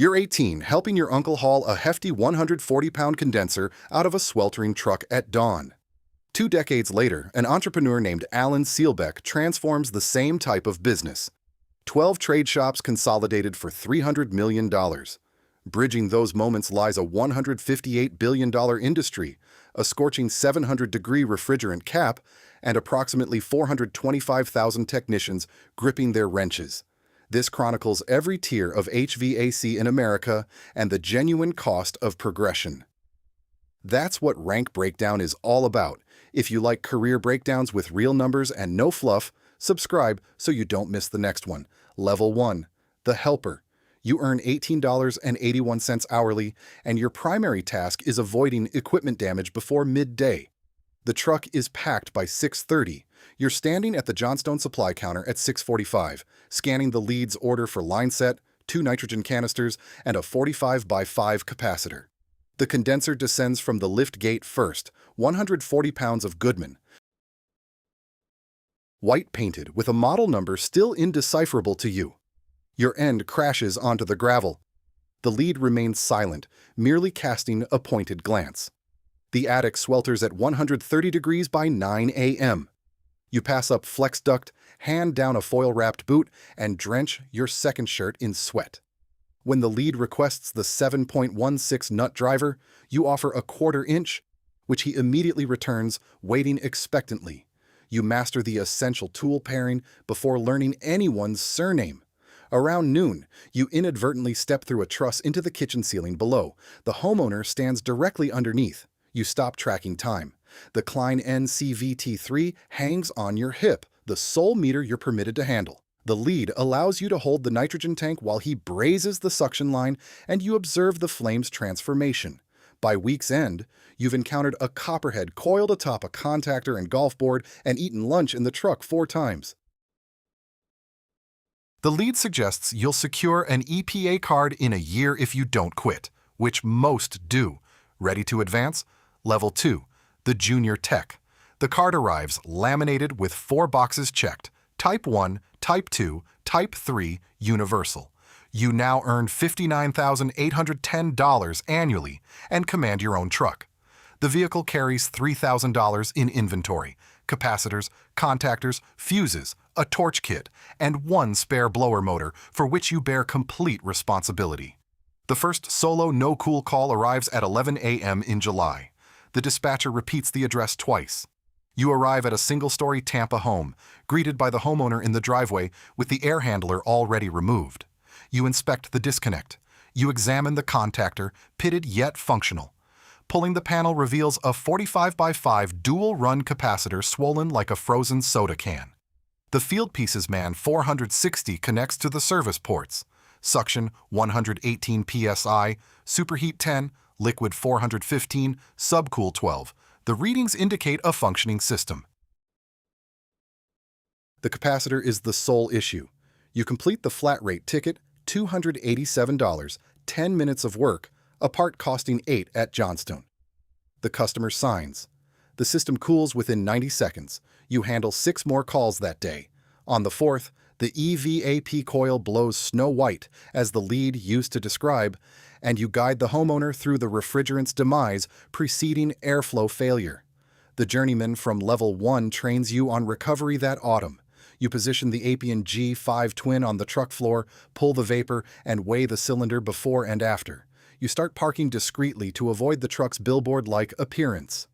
You're 18, helping your uncle haul a hefty 140-pound condenser out of a sweltering truck at dawn. 2 decades later, an entrepreneur named Alan Sielbeck transforms the same type of business. 12 trade shops consolidated for $300 million. Bridging those moments lies a $158 billion industry, a scorching 700-degree refrigerant cap, and approximately 425,000 technicians gripping their wrenches. This chronicles every tier of HVAC in America and the genuine cost of progression. That's what Rank Breakdown is all about. If you like career breakdowns with real numbers and no fluff, subscribe so you don't miss the next one. Level 1. The Helper. You earn $18.81 hourly, and your primary task is avoiding equipment damage before midday. The truck is packed by 6:30. You're standing at the Johnstone Supply counter at 6:45, scanning the lead's order for line set, 2 nitrogen canisters, and a 45x5 capacitor. The condenser descends from the lift gate first, 140 pounds of Goodman, white painted with a model number still indecipherable to you. Your end crashes onto the gravel. The lead remains silent, merely casting a pointed glance. The attic swelters at 130 degrees by 9 a.m. You pass up flex duct, hand down a foil-wrapped boot, and drench your second shirt in sweat. When the lead requests the 7.16 nut driver, you offer a 1/4 inch, which he immediately returns, waiting expectantly. You master the essential tool pairing before learning anyone's surname. Around noon, you inadvertently step through a truss into the kitchen ceiling below. The homeowner stands directly underneath. You stop tracking time. The Klein NCVT3 hangs on your hip, the sole meter you're permitted to handle. The lead allows you to hold the nitrogen tank while he brazes the suction line, and you observe the flame's transformation. By week's end, you've encountered a copperhead coiled atop a contactor and golf board and eaten lunch in the truck 4 times. The lead suggests you'll secure an EPA card in a year if you don't quit, which most do. Ready to advance? Level 2. The Junior Tech. The card arrives laminated with 4 boxes checked. Type 1, Type 2, Type 3, Universal. You now earn $59,810 annually and command your own truck. The vehicle carries $3,000 in inventory, capacitors, contactors, fuses, a torch kit, and 1 spare blower motor for which you bear complete responsibility. The first solo no-cool call arrives at 11 a.m. in July. The dispatcher repeats the address twice. You arrive at a single-story Tampa home, greeted by the homeowner in the driveway with the air handler already removed. You inspect the disconnect. You examine the contactor, pitted yet functional. Pulling the panel reveals a 45x5 dual-run capacitor swollen like a frozen soda can. The Fieldpieces man 460 connects to the service ports. Suction 118 psi, superheat 10, liquid 415, subcool 12. The readings indicate a functioning system. The capacitor is the sole issue. You complete the flat rate ticket, $287, 10 minutes of work, a part costing $8 at Johnstone. The customer signs. The system cools within 90 seconds. You handle 6 more calls that day. On the 4th, the EVAP coil blows snow white, as the lead used to describe, and you guide the homeowner through the refrigerant's demise preceding airflow failure. The journeyman from Level 1 trains you on recovery that autumn. You position the Appion G5 twin on the truck floor, pull the vapor, and weigh the cylinder before and after. You start parking discreetly to avoid the truck's billboard-like appearance.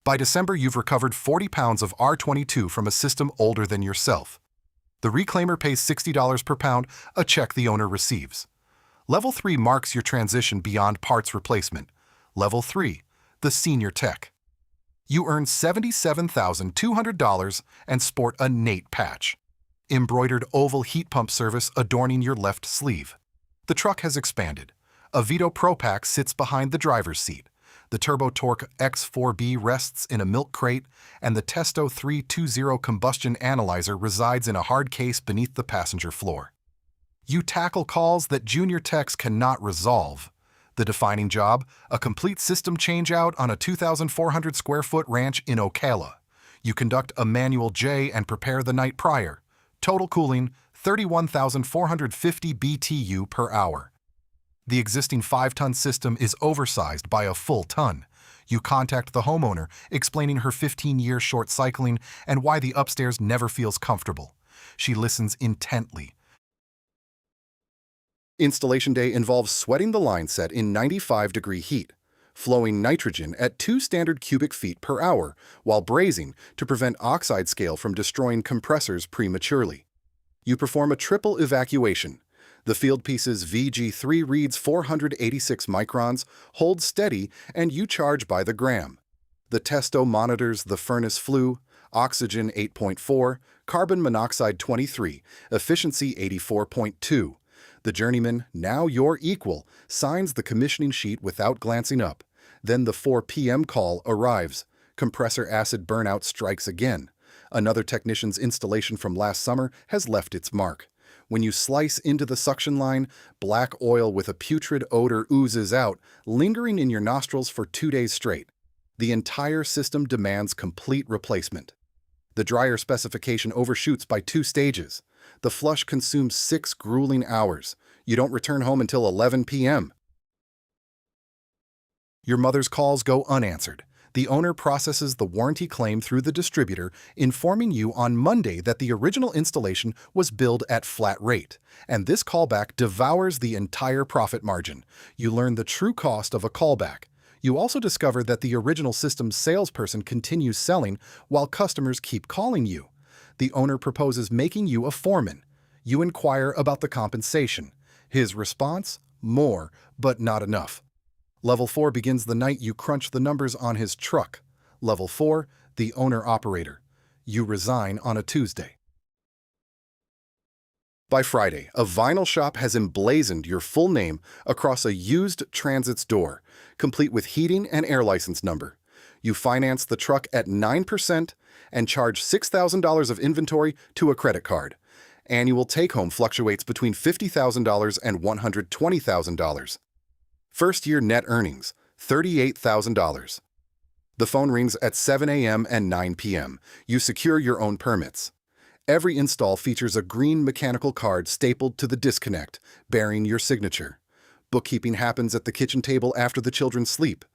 By December, you've recovered 40 pounds of R22 from a system older than yourself. The reclaimer pays $60 per pound, a check the owner receives. Level 3 marks your transition beyond parts replacement. Level 3, the Senior Tech. You earn $77,200 and sport a Nate patch. Embroidered oval heat pump service adorning your left sleeve. The truck has expanded. A Vito Pro Pack sits behind the driver's seat. The Turbotorch X4B rests in a milk crate, and the Testo 320 combustion analyzer resides in a hard case beneath the passenger floor. You tackle calls that junior techs cannot resolve. The defining job, a complete system change-out on a 2,400 square foot ranch in Ocala. You conduct a manual J and prepare the night prior. Total cooling, 31,450 BTU per hour. The existing 5-ton system is oversized by a full ton. You contact the homeowner, explaining her 15-year short cycling and why the upstairs never feels comfortable. She listens intently. Installation day involves sweating the line set in 95-degree heat, flowing nitrogen at 2 standard cubic feet per hour, while brazing to prevent oxide scale from destroying compressors prematurely. You perform a triple evacuation. The Fieldpiece's VG3 reads 486 microns, holds steady, and you charge by the gram. The Testo monitors the furnace flue, oxygen 8.4, carbon monoxide 23, efficiency 84.2. The journeyman, now your equal, signs the commissioning sheet without glancing up. Then the 4 p.m. call arrives. Compressor acid burnout strikes again. Another technician's installation from last summer has left its mark. When you slice into the suction line, black oil with a putrid odor oozes out, lingering in your nostrils for 2 days straight. The entire system demands complete replacement. The dryer specification overshoots by 2 stages. The flush consumes 6 grueling hours. You don't return home until 11 p.m. Your mother's calls go unanswered. The owner processes the warranty claim through the distributor, informing you on Monday that the original installation was billed at flat rate, and this callback devours the entire profit margin. You learn the true cost of a callback. You also discover that the original system's salesperson continues selling while customers keep calling you. The owner proposes making you a foreman. You inquire about the compensation. His response? More, but not enough. Level 4 begins the night you crunch the numbers on his truck. Level 4, the owner-operator. You resign on a Tuesday. By Friday, a vinyl shop has emblazoned your full name across a used Transit's door, complete with heating and air license number. You finance the truck at 9% and charge $6,000 of inventory to a credit card. Annual take-home fluctuates between $50,000 and $120,000. First-year net earnings, $38,000. The phone rings at 7 a.m. and 9 p.m. You secure your own permits. Every install features a green mechanical card stapled to the disconnect, bearing your signature. Bookkeeping happens at the kitchen table after the children sleep.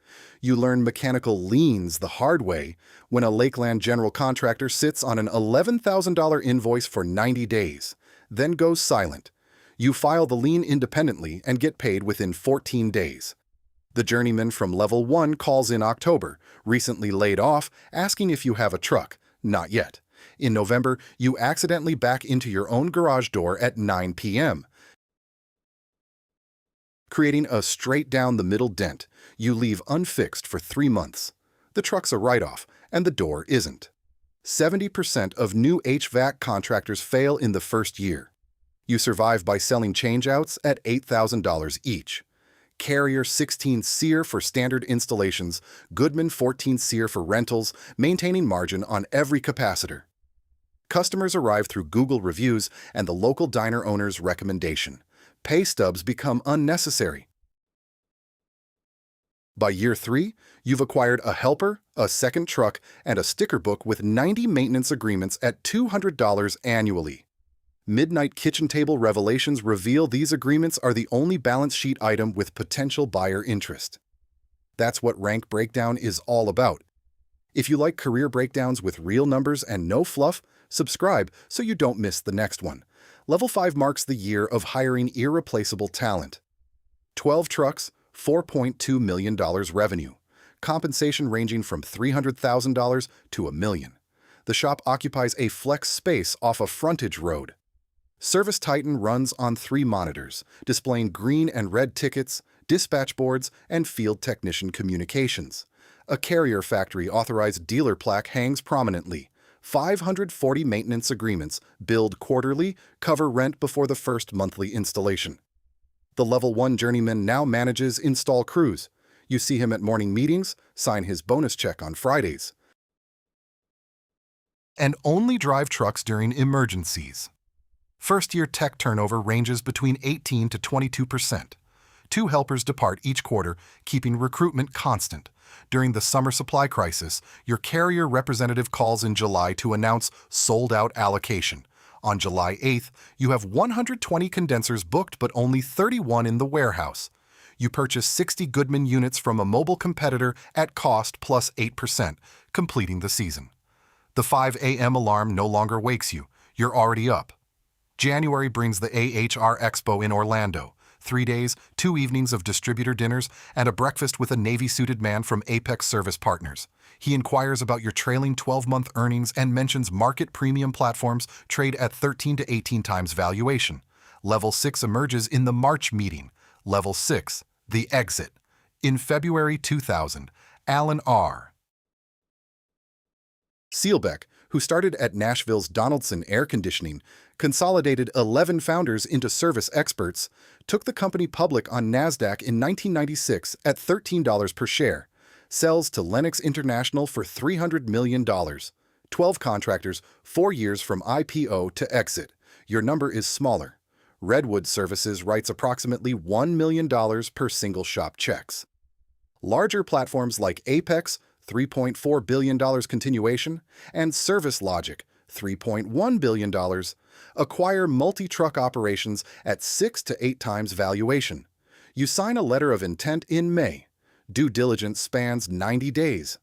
You learn mechanical liens the hard way when a Lakeland general contractor sits on an $11,000 invoice for 90 days, then goes silent. You file the lien independently and get paid within 14 days. The journeyman from Level 1 calls in October, recently laid off, asking if you have a truck. Not yet. In November, you accidentally back into your own garage door at 9 p.m., creating a straight-down-the-middle dent. You leave unfixed for 3 months. The truck's a write-off, and the door isn't. 70% of new HVAC contractors fail in the first year. You survive by selling changeouts at $8,000 each. Carrier 16 SEER for standard installations, Goodman 14 SEER for rentals, maintaining margin on every capacitor. Customers arrive through Google reviews and the local diner owner's recommendation. Pay stubs become unnecessary. By year 3, you've acquired a helper, a second truck, and a sticker book with 90 maintenance agreements at $200 annually. Midnight kitchen table revelations reveal these agreements are the only balance sheet item with potential buyer interest. That's what Rank Breakdown is all about. If you like career breakdowns with real numbers and no fluff, subscribe so you don't miss the next one. Level 5 marks the year of hiring irreplaceable talent. 12 trucks, $4.2 million revenue. Compensation ranging from $300,000 to $1 million. The shop occupies a flex space off a frontage road. Service Titan runs on 3 monitors, displaying green and red tickets, dispatch boards, and field technician communications. A Carrier factory authorized dealer plaque hangs prominently. 540 maintenance agreements, billed quarterly, cover rent before the first monthly installation. The Level 1 journeyman now manages install crews. You see him at morning meetings, sign his bonus check on Fridays, and only drive trucks during emergencies. First-year tech turnover ranges between 18 to 22%. 2 helpers depart each quarter, keeping recruitment constant. During the summer supply crisis, your Carrier representative calls in July to announce sold-out allocation. On July 8th, you have 120 condensers booked but only 31 in the warehouse. You purchase 60 Goodman units from a mobile competitor at cost plus 8%, completing the season. The 5 a.m. alarm no longer wakes you. You're already up. January brings the AHR Expo in Orlando. 3 days, 2 evenings of distributor dinners, and a breakfast with a Navy-suited man from Apex Service Partners. He inquires about your trailing 12-month earnings and mentions market premium platforms trade at 13 to 18 times valuation. Level 6 emerges in the March meeting. Level 6, the exit. In February 2000, Alan R. Sielbeck, who started at Nashville's Donaldson Air Conditioning, consolidated 11 founders into service experts, took the company public on NASDAQ in 1996 at $13 per share, sells to Lennox International for $300 million. 12 contractors, 4 years from IPO to exit. Your number is smaller. Redwood Services writes approximately $1 million per single shop checks. Larger platforms like Apex, $3.4 billion continuation, and Service Logic, $3.1 billion, acquire multi-truck operations at 6 to 8 times valuation. You sign a letter of intent in May. Due diligence spans 90 days.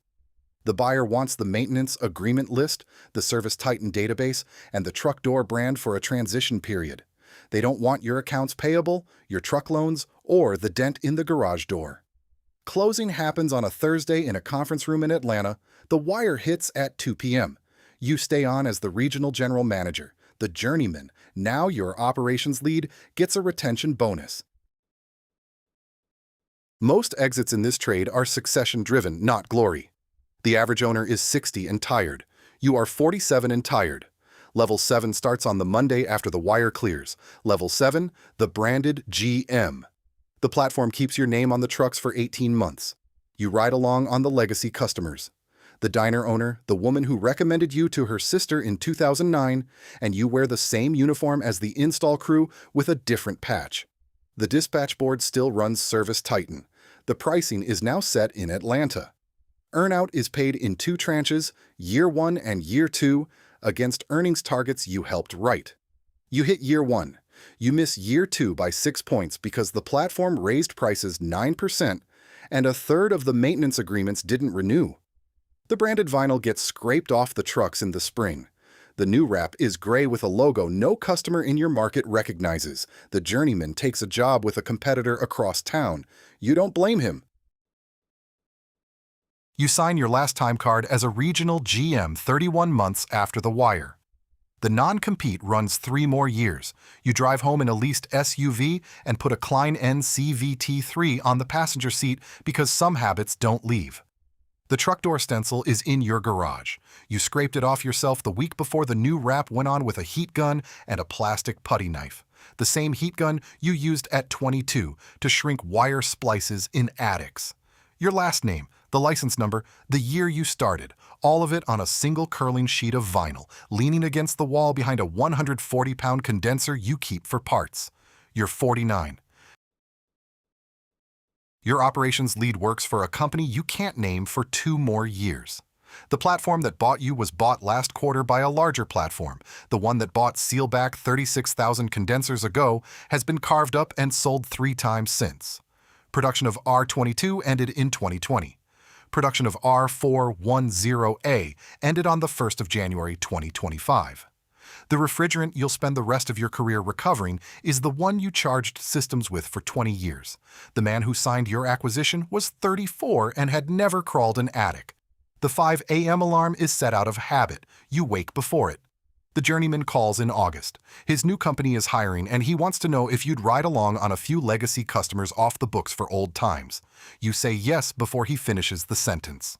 The buyer wants the maintenance agreement list, the Service Titan database, and the truck door brand for a transition period. They don't want your accounts payable, your truck loans, or the dent in the garage door. Closing happens on a Thursday in a conference room in Atlanta. The wire hits at 2 p.m. You stay on as the regional general manager. The journeyman, now your operations lead, gets a retention bonus. Most exits in this trade are succession-driven, not glory. The average owner is 60 and tired. You are 47 and tired. Level 7 starts on the Monday after the wire clears. Level 7, the branded GM. The platform keeps your name on the trucks for 18 months. You ride along on the legacy customers. The diner owner, the woman who recommended you to her sister in 2009, and you wear the same uniform as the install crew with a different patch. The dispatch board still runs Service Titan. The pricing is now set in Atlanta. Earnout is paid in 2 tranches, year 1 and year 2, against earnings targets you helped write. You hit year 1. You miss year 2 by 6 points because the platform raised prices 9% and a third of the maintenance agreements didn't renew. The branded vinyl gets scraped off the trucks in the spring. The new wrap is gray with a logo no customer in your market recognizes. The journeyman takes a job with a competitor across town. You don't blame him. You sign your last time card as a regional GM 31 months after the wire. The non-compete runs 3 more years. You drive home in a leased SUV and put a Klein NCVT3 on the passenger seat because some habits don't leave. The truck door stencil is in your garage. You scraped it off yourself the week before the new wrap went on with a heat gun and a plastic putty knife. The same heat gun you used at 22 to shrink wire splices in attics. Your last name, the license number, the year you started, all of it on a single curling sheet of vinyl, leaning against the wall behind a 140-pound condenser you keep for parts. You're 49. Your operations lead works for a company you can't name for 2 more years. The platform that bought you was bought last quarter by a larger platform. The one that bought Sielbeck 36,000 condensers ago has been carved up and sold 3 times since. Production of R22 ended in 2020. Production of R410A ended on the 1st of January 2025. The refrigerant you'll spend the rest of your career recovering is the one you charged systems with for 20 years. The man who signed your acquisition was 34 and had never crawled an attic. The 5 a.m. alarm is set out of habit. You wake before it. The journeyman calls in August. His new company is hiring and he wants to know if you'd ride along on a few legacy customers off the books for old times. You say yes before he finishes the sentence.